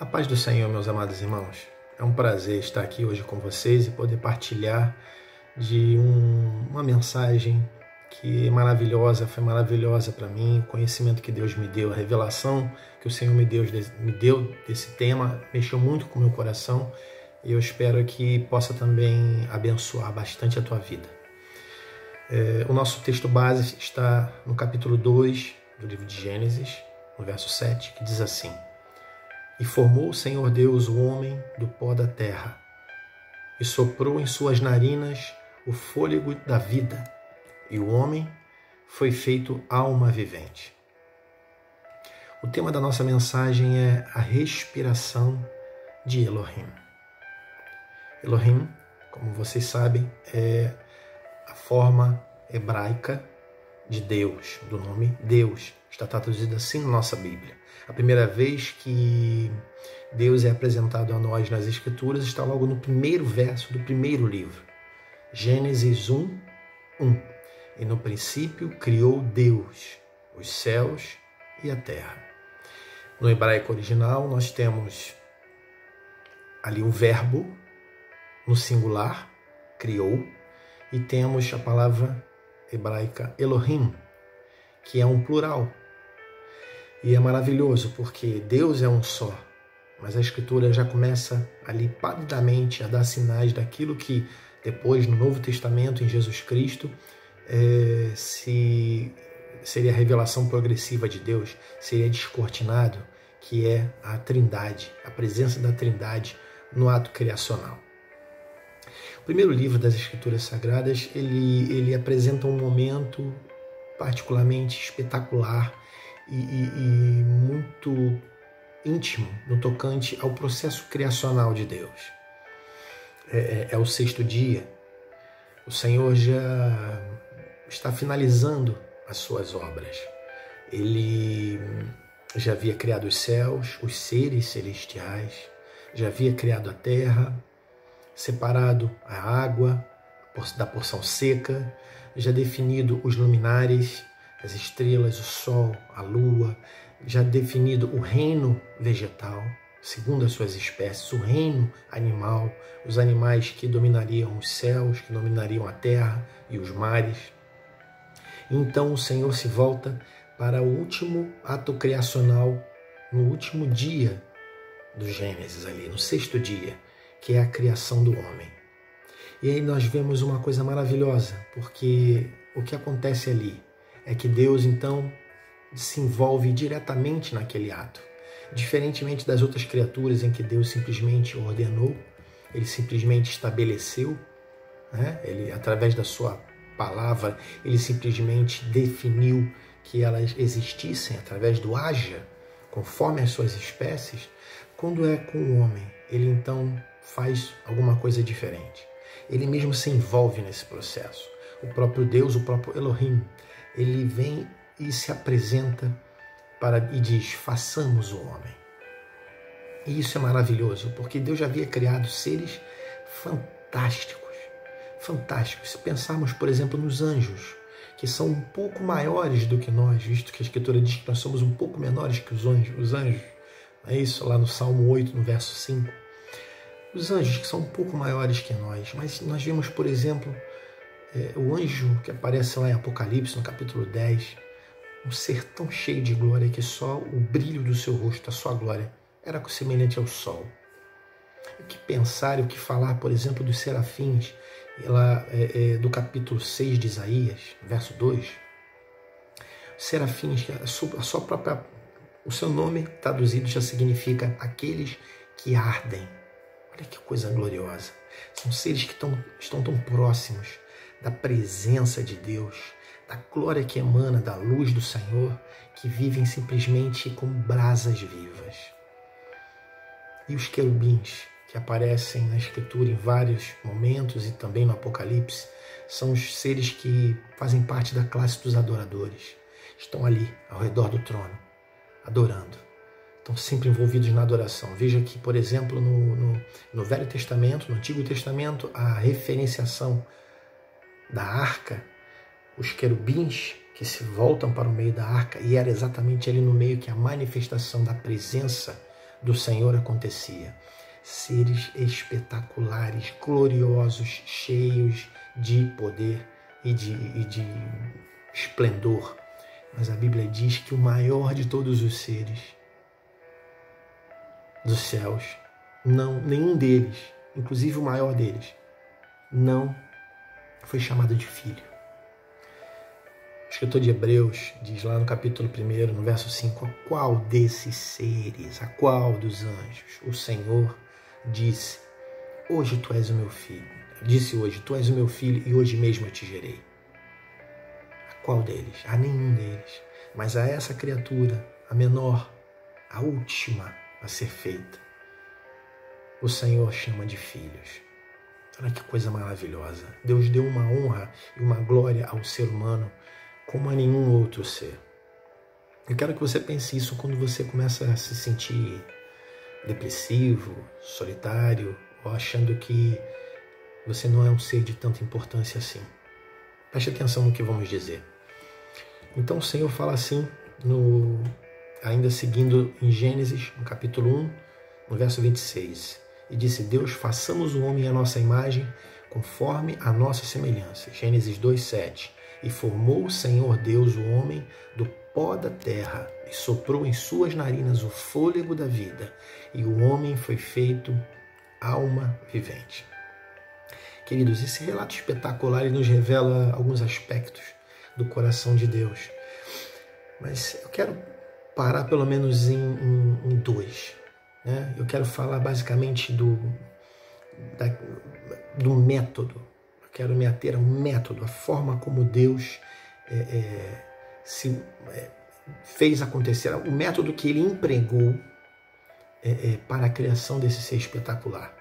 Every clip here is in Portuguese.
A paz do Senhor, meus amados irmãos. É um prazer estar aqui hoje com vocês e poder partilhar de uma mensagem que é maravilhosa, foi maravilhosa para mim, o conhecimento que Deus me deu, a revelação que o Senhor me deu desse tema, mexeu muito com o meu coração e eu espero que possa também abençoar bastante a tua vida. O nosso texto base está no capítulo 2 do livro de Gênesis, no verso 7, que diz assim: E formou o Senhor Deus o homem do pó da terra, e soprou em suas narinas o fôlego da vida, e o homem foi feito alma vivente. O tema da nossa mensagem é a respiração de Elohim. Elohim, como vocês sabem, é a forma hebraica de Deus, do nome Deus. Está traduzido assim na nossa Bíblia. A primeira vez que Deus é apresentado a nós nas Escrituras está logo no primeiro verso do primeiro livro. Gênesis 1, 1. E no princípio criou Deus os céus e a terra. No hebraico original nós temos ali um verbo no singular, criou, e temos a palavra hebraica Elohim, que é um plural. E é maravilhoso porque Deus é um só, mas a Escritura já começa ali palidamente a dar sinais daquilo que depois no Novo Testamento, em Jesus Cristo, seria a revelação progressiva de Deus, seria descortinado, que é a Trindade, a presença da Trindade no ato criacional. O primeiro livro das Escrituras Sagradas, ele apresenta um momento particularmente espetacular e muito íntimo no tocante ao processo criacional de Deus. É o sexto dia. O Senhor já está finalizando as suas obras. Ele já havia criado os céus, os seres celestiais, já havia criado a terra, separado a água da porção seca, já definido os luminares, as estrelas, o sol, a lua, já definido o reino vegetal, segundo as suas espécies, o reino animal, os animais que dominariam os céus, que dominariam a terra e os mares. Então o Senhor se volta para o último ato criacional, no último dia do Gênesis ali, no sexto dia, que é a criação do homem. E aí nós vemos uma coisa maravilhosa, porque o que acontece ali é que Deus, então, se envolve diretamente naquele ato. Diferentemente das outras criaturas em que Deus simplesmente ordenou, Ele simplesmente estabeleceu, né? Ele, através da sua palavra, Ele simplesmente definiu que elas existissem através do haja, conforme as suas espécies. Quando é com o homem, Ele então faz alguma coisa diferente. Ele mesmo se envolve nesse processo. O próprio Deus, o próprio Elohim, ele vem e se apresenta e diz: façamos o homem. E isso é maravilhoso, porque Deus já havia criado seres fantásticos. Fantásticos. Se pensarmos, por exemplo, nos anjos, que são um pouco maiores do que nós, visto que a Escritura diz que nós somos um pouco menores que os anjos. É isso lá no Salmo 8, no verso 5. Os anjos que são um pouco maiores que nós, mas nós vemos, por exemplo, o anjo que aparece lá em Apocalipse, no capítulo 10, um ser tão cheio de glória que só o brilho do seu rosto, a sua glória, era semelhante ao sol. O que pensar e o que falar, por exemplo, dos serafins, do capítulo 6 de Isaías, verso 2. Os serafins, o seu nome traduzido já significa aqueles que ardem. Olha que coisa gloriosa. São seres que estão tão próximos da presença de Deus, da glória que emana da luz do Senhor, que vivem simplesmente como brasas vivas. E os querubins, que aparecem na Escritura em vários momentos e também no Apocalipse, são os seres que fazem parte da classe dos adoradores. Estão ali, ao redor do trono, adorando. Estão sempre envolvidos na adoração. Veja que, por exemplo, no Velho Testamento, no Antigo Testamento, a referenciação da arca, os querubins que se voltam para o meio da arca, e era exatamente ali no meio que a manifestação da presença do Senhor acontecia. Seres espetaculares, gloriosos, cheios de poder e de esplendor. Mas a Bíblia diz que o maior de todos os seres dos céus, nenhum deles, inclusive o maior deles, não foi chamado de filho. O escritor de Hebreus diz lá no capítulo 1, no verso 5, a qual desses seres, a qual dos anjos, o Senhor disse, hoje tu és o meu filho. Disse hoje, tu és o meu filho e hoje mesmo eu te gerei. A qual deles? A nenhum deles. Mas a essa criatura, a menor, a última a ser feita, o Senhor chama de filhos. Olha que coisa maravilhosa. Deus deu uma honra e uma glória ao ser humano como a nenhum outro ser. Eu quero que você pense isso quando você começa a se sentir depressivo, solitário, ou achando que você não é um ser de tanta importância assim. Preste atenção no que vamos dizer. Então o Senhor fala assim, ainda seguindo em Gênesis, no capítulo 1, no verso 26. E disse Deus, façamos o homem à nossa imagem, conforme a nossa semelhança. Gênesis 2:7. E formou o Senhor Deus o homem do pó da terra, e soprou em suas narinas o fôlego da vida, e o homem foi feito alma vivente. Queridos, esse relato espetacular ele nos revela alguns aspectos do coração de Deus. Mas eu quero parar pelo menos em dois. Né? Eu quero falar basicamente do método. Eu quero me ater ao método, a forma como Deus fez acontecer, o método que ele empregou para a criação desse ser espetacular.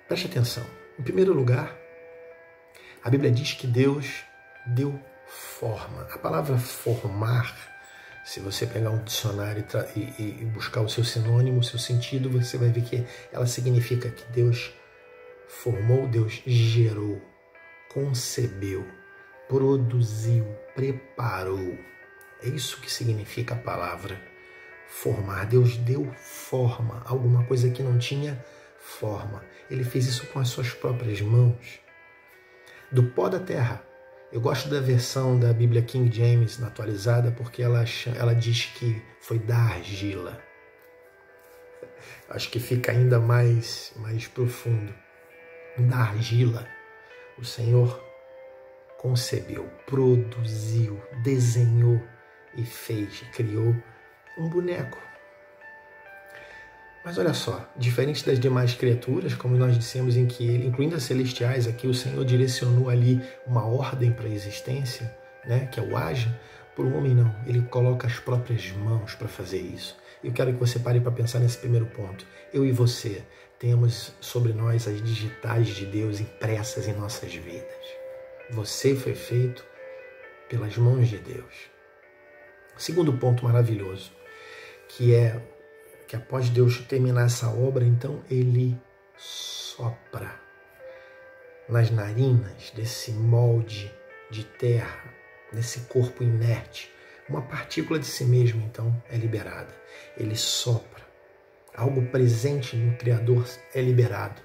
Preste atenção. Em primeiro lugar, a Bíblia diz que Deus deu forma. A palavra formar, se você pegar um dicionário e buscar o seu sinônimo, o seu sentido, você vai ver que ela significa que Deus formou, Deus gerou, concebeu, produziu, preparou. É isso que significa a palavra formar. Deus deu forma, alguma coisa que não tinha forma. Ele fez isso com as suas próprias mãos. Do pó da terra. Eu gosto da versão da Bíblia King James, na atualizada, porque ela diz que foi da argila. Acho que fica ainda mais profundo. Da argila, o Senhor concebeu, produziu, desenhou e fez, criou um boneco. Mas olha só, diferente das demais criaturas, como nós dissemos em que ele, incluindo as celestiais, aqui o Senhor direcionou ali uma ordem para a existência, né, que é o haja, para o homem não, ele coloca as próprias mãos para fazer isso. Eu quero que você pare para pensar nesse primeiro ponto. Eu e você temos sobre nós as digitais de Deus impressas em nossas vidas. Você foi feito pelas mãos de Deus. Segundo ponto maravilhoso, que é que após Deus terminar essa obra, então ele sopra nas narinas desse molde de terra, desse corpo inerte. Uma partícula de si mesmo, então, é liberada. Ele sopra. Algo presente no Criador é liberado.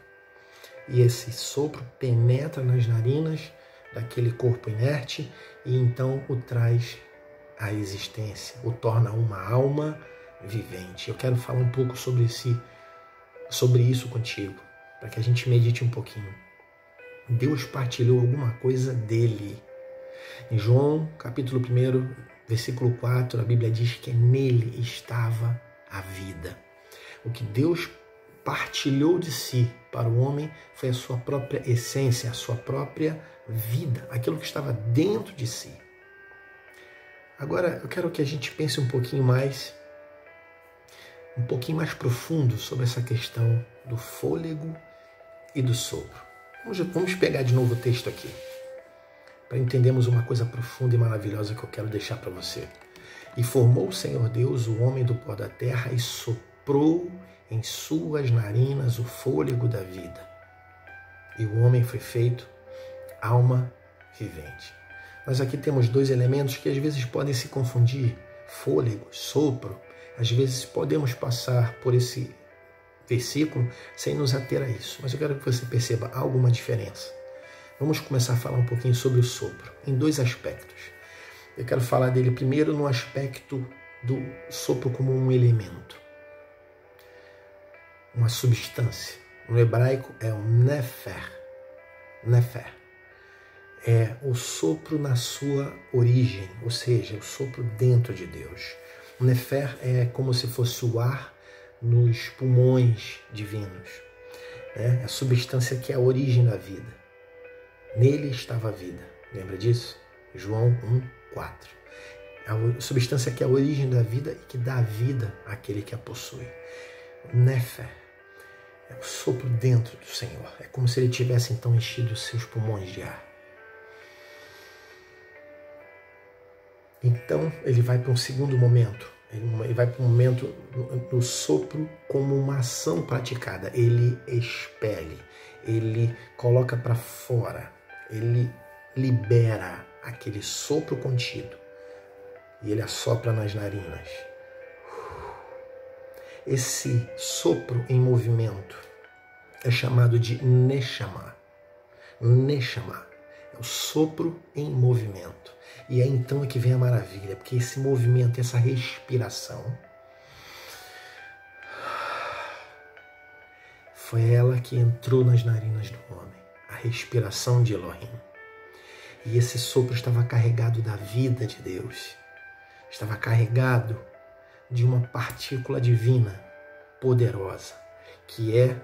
E esse sopro penetra nas narinas daquele corpo inerte e então o traz à existência, o torna uma alma vivente. Eu quero falar um pouco sobre isso contigo, para que a gente medite um pouquinho. Deus partilhou alguma coisa dele. Em João, capítulo 1, versículo 4, a Bíblia diz que nele estava a vida. O que Deus partilhou de si para o homem foi a sua própria essência, a sua própria vida, aquilo que estava dentro de si. Agora, eu quero que a gente pense um pouquinho mais profundo sobre essa questão do fôlego e do sopro. Vamos pegar de novo o texto aqui, para entendermos uma coisa profunda e maravilhosa que eu quero deixar para você. E formou o Senhor Deus o homem do pó da terra e soprou em suas narinas o fôlego da vida. E o homem foi feito alma vivente. Nós aqui temos dois elementos que às vezes podem se confundir. Fôlego, sopro. Às vezes podemos passar por esse versículo sem nos ater a isso, mas eu quero que você perceba alguma diferença. Vamos começar a falar um pouquinho sobre o sopro, em dois aspectos. Eu quero falar dele primeiro no aspecto do sopro como um elemento, uma substância. No hebraico é o nefer. Nefer é o sopro na sua origem, ou seja, o sopro dentro de Deus. O nefer é como se fosse o ar nos pulmões divinos. É a substância que é a origem da vida. Nele estava a vida. Lembra disso? João 1:4. A substância que é a origem da vida e que dá vida àquele que a possui. O nefer é o sopro dentro do Senhor. É como se ele tivesse então enchido os seus pulmões de ar. Então ele vai para um segundo momento. Ele vai para um momento do sopro como uma ação praticada. Ele expele, ele coloca para fora, ele libera aquele sopro contido e ele assopra nas narinas. Esse sopro em movimento é chamado de neshama. Neshama é o sopro em movimento. E é então que vem a maravilha, porque esse movimento, essa respiração, foi ela que entrou nas narinas do homem, a respiração de Elohim. E esse sopro estava carregado da vida de Deus, estava carregado de uma partícula divina poderosa, que é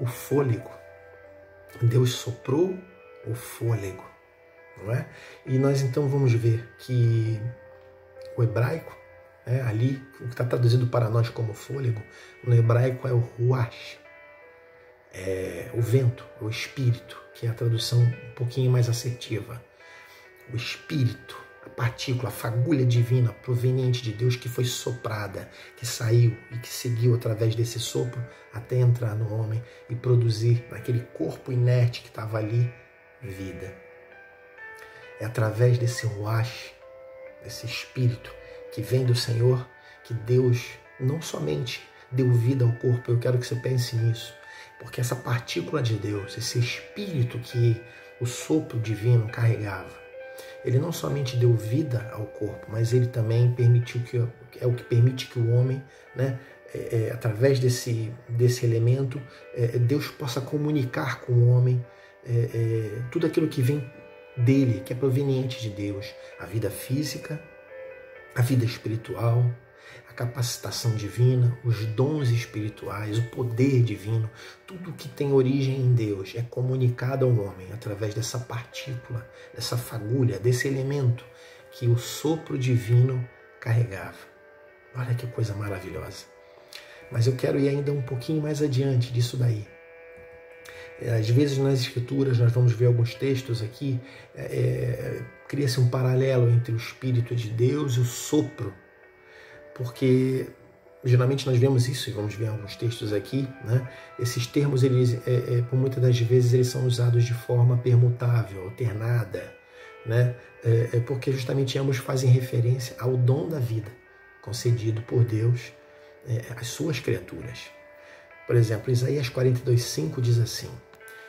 o fôlego. Deus soprou o fôlego, não é? E nós então vamos ver que o hebraico, ali, o que está traduzido para nós como fôlego, no hebraico é o ruach, é o vento, o espírito, que é a tradução um pouquinho mais assertiva. O espírito, a partícula, a fagulha divina proveniente de Deus que foi soprada, que saiu e que seguiu através desse sopro até entrar no homem e produzir naquele corpo inerte que estava ali vida. É através desse ruach, desse espírito que vem do Senhor, que Deus não somente deu vida ao corpo. Eu quero que você pense nisso, porque essa partícula de Deus, esse espírito que o sopro divino carregava, ele não somente deu vida ao corpo, mas ele também permitiu é o que permite que o homem, através desse elemento, Deus possa comunicar com o homem tudo aquilo que vem dele, que é proveniente de Deus, a vida física, a vida espiritual, a capacitação divina, os dons espirituais, o poder divino, tudo que tem origem em Deus é comunicado ao homem através dessa partícula, dessa fagulha, desse elemento que o sopro divino carregava. Olha que coisa maravilhosa. Mas eu quero ir ainda um pouquinho mais adiante disso daí. Às vezes nas escrituras nós vamos ver alguns textos aqui, cria-se um paralelo entre o Espírito de Deus e o sopro, porque geralmente nós vemos isso, e vamos ver alguns textos aqui, né? Esses termos, eles, por muitas das vezes, eles são usados de forma permutável, alternada, né? Porque justamente ambos fazem referência ao dom da vida concedido por Deus às suas criaturas. Por exemplo, Isaías 42:5 diz assim: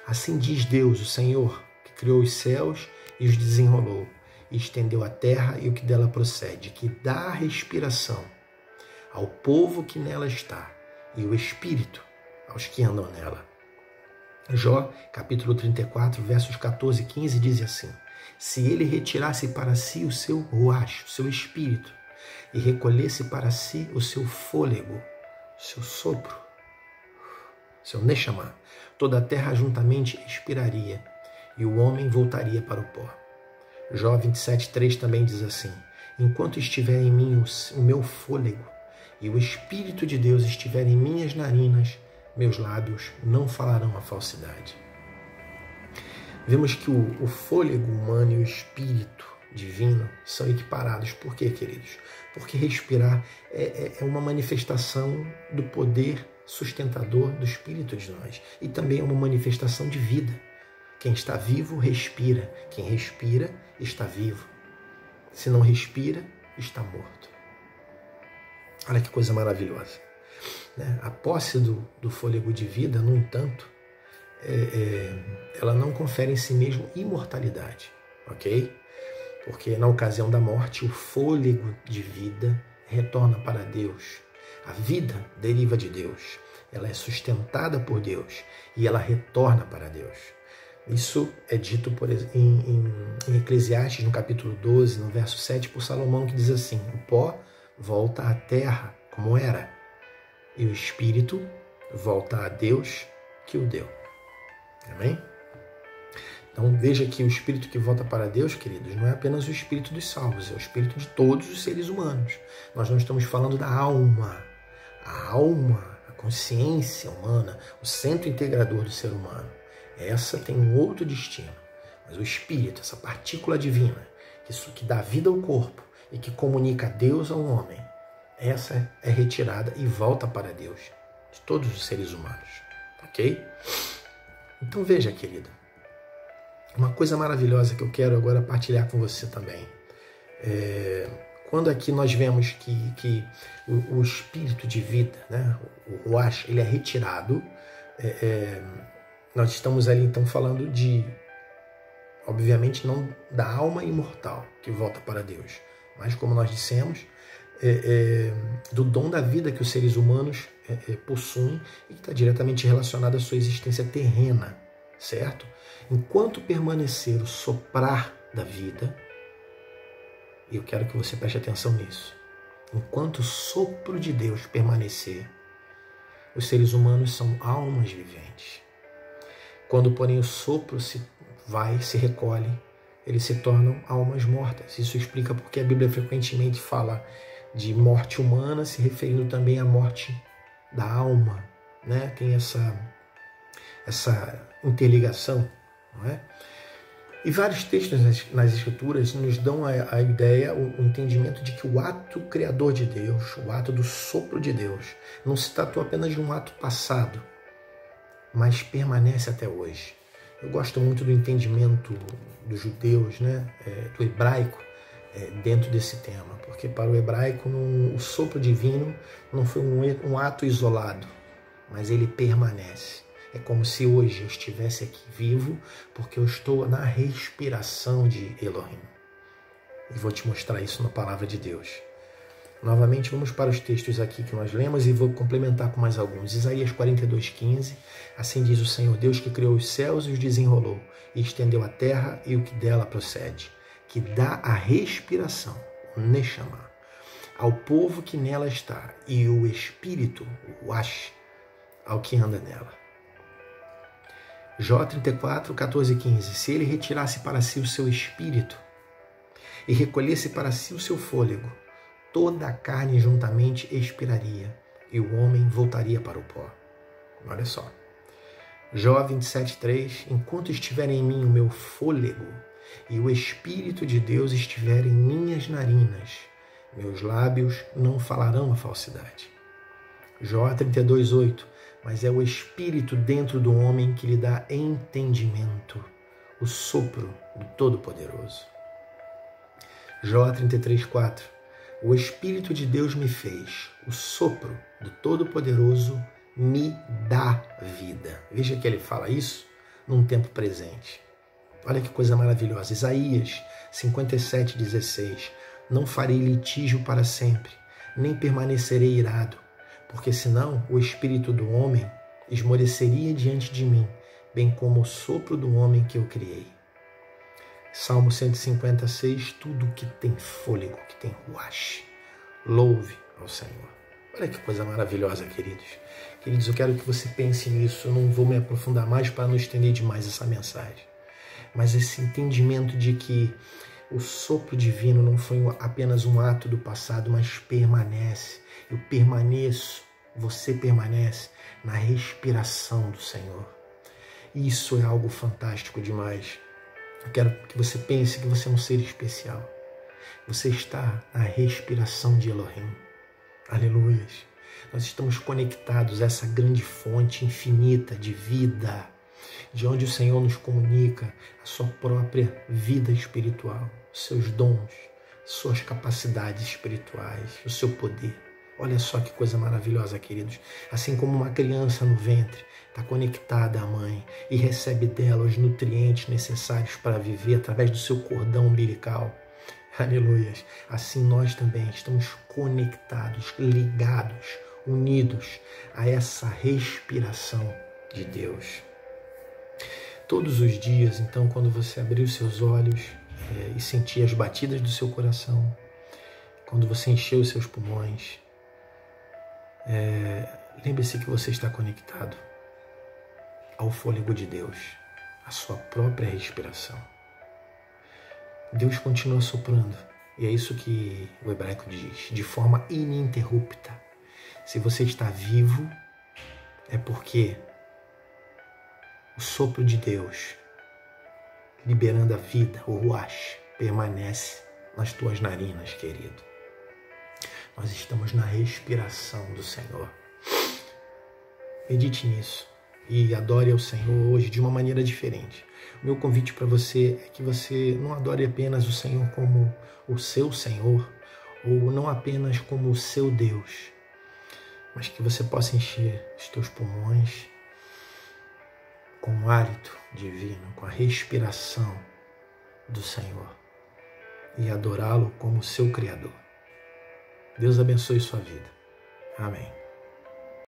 assim diz Deus, o Senhor, que criou os céus e os desenrolou, e estendeu a terra e o que dela procede, que dá a respiração ao povo que nela está, e o espírito aos que andam nela. Jó, capítulo 34, versos 14 e 15, diz assim: se ele retirasse para si o seu ruach, o seu espírito, e recolhesse para si o seu fôlego, seu sopro, seu neshama, toda a terra juntamente expiraria, e o homem voltaria para o pó. Jó 27:3 também diz assim: enquanto estiver em mim o meu fôlego, e o Espírito de Deus estiver em minhas narinas, meus lábios não falarão a falsidade. Vemos que o fôlego humano e o Espírito divino são equiparados. Por quê, queridos? Porque respirar é uma manifestação do poder sustentador do Espírito de nós. E também é uma manifestação de vida. Quem está vivo, respira. Quem respira, está vivo. Se não respira, está morto. Olha que coisa maravilhosa. A posse do fôlego de vida, no entanto, ela não confere em si mesmo imortalidade, ok? Porque na ocasião da morte, o fôlego de vida retorna para Deus. A vida deriva de Deus, ela é sustentada por Deus e ela retorna para Deus. Isso é dito em Eclesiastes, no capítulo 12, no verso 7, por Salomão, que diz assim: o pó volta à terra como era, e o espírito volta a Deus que o deu. Amém? Então veja que o espírito que volta para Deus, queridos, não é apenas o espírito dos salvos, é o espírito de todos os seres humanos. Nós não estamos falando da alma. A alma, a consciência humana, o centro integrador do ser humano. Essa tem um outro destino. Mas o espírito, essa partícula divina, que dá vida ao corpo e que comunica Deus ao homem, essa é retirada e volta para Deus, de todos os seres humanos. Ok? Então veja, querida, uma coisa maravilhosa que eu quero agora partilhar com você também. Quando aqui nós vemos que o espírito de vida, né, o Ruach, ele é retirado, nós estamos ali então falando de, obviamente, não da alma imortal que volta para Deus, mas, como nós dissemos, do dom da vida que os seres humanos possuem e que está diretamente relacionado à sua existência terrena, certo? Enquanto permanecer o soprar da vida, e eu quero que você preste atenção nisso, enquanto o sopro de Deus permanecer, os seres humanos são almas viventes. Quando, porém, o sopro se recolhe, eles se tornam almas mortas. Isso explica porque a Bíblia frequentemente fala de morte humana, se referindo também à morte da alma, né? Tem essa interligação, não é? E vários textos nas Escrituras nos dão a ideia, o entendimento de que o ato criador de Deus, o ato do sopro de Deus, não se tratou apenas de um ato passado, mas permanece até hoje. Eu gosto muito do entendimento dos judeus, né, do hebraico, dentro desse tema, porque para o hebraico o sopro divino não foi um ato isolado, mas ele permanece. É como se hoje eu estivesse aqui vivo, porque eu estou na respiração de Elohim. E vou te mostrar isso na palavra de Deus. Novamente, vamos para os textos aqui que nós lemos e vou complementar com mais alguns. Isaías 42:15, assim diz o Senhor Deus, que criou os céus e os desenrolou, e estendeu a terra e o que dela procede, que dá a respiração, o Neshama, ao povo que nela está, e o espírito, o Ruach, ao que anda nela. Jó 34:14-15, se ele retirasse para si o seu espírito e recolhesse para si o seu fôlego, toda a carne juntamente expiraria e o homem voltaria para o pó. Olha só. Jó 27:3, enquanto estiver em mim o meu fôlego e o Espírito de Deus estiver em minhas narinas, meus lábios não falarão a falsidade. Jó 32:8, mas é o Espírito dentro do homem que lhe dá entendimento, o sopro do Todo-Poderoso. Jó 33:4, o Espírito de Deus me fez, o sopro do Todo-Poderoso me dá vida. Veja que ele fala isso num tempo presente. Olha que coisa maravilhosa. Isaías 57:16, não farei litígio para sempre, nem permanecerei irado, porque senão o espírito do homem esmoreceria diante de mim, bem como o sopro do homem que eu criei. Salmo 156, tudo que tem fôlego, que tem ruach, louve ao Senhor. Olha que coisa maravilhosa, queridos. Queridos, eu quero que você pense nisso, eu não vou me aprofundar mais para não estender demais essa mensagem. Mas esse entendimento de que o sopro divino não foi apenas um ato do passado, mas permanece. Eu permaneço, você permanece na respiração do Senhor. Isso é algo fantástico demais. Eu quero que você pense que você é um ser especial. Você está na respiração de Elohim. Aleluias. Nós estamos conectados a essa grande fonte infinita de vida, de onde o Senhor nos comunica a sua própria vida espiritual, seus dons, suas capacidades espirituais, o seu poder. Olha só que coisa maravilhosa, queridos. Assim como uma criança no ventre está conectada à mãe e recebe dela os nutrientes necessários para viver através do seu cordão umbilical. Aleluias. Assim nós também estamos conectados, ligados, unidos a essa respiração de Deus. Todos os dias, então, quando você abrir os seus olhos e sentir as batidas do seu coração, quando você encher os seus pulmões, lembre-se que você está conectado ao fôlego de Deus, à sua própria respiração. Deus continua soprando, e é isso que o hebraico diz, de forma ininterrupta. Se você está vivo, é porque o sopro de Deus, liberando a vida, o ruach, permanece nas tuas narinas, querido. Nós estamos na respiração do Senhor. Medite nisso e adore ao Senhor hoje de uma maneira diferente. O meu convite para você é que você não adore apenas o Senhor como o seu Senhor, ou não apenas como o seu Deus, mas que você possa encher os teus pulmões com o hálito divino, com a respiração do Senhor e adorá-lo como seu Criador. Deus abençoe sua vida. Amém.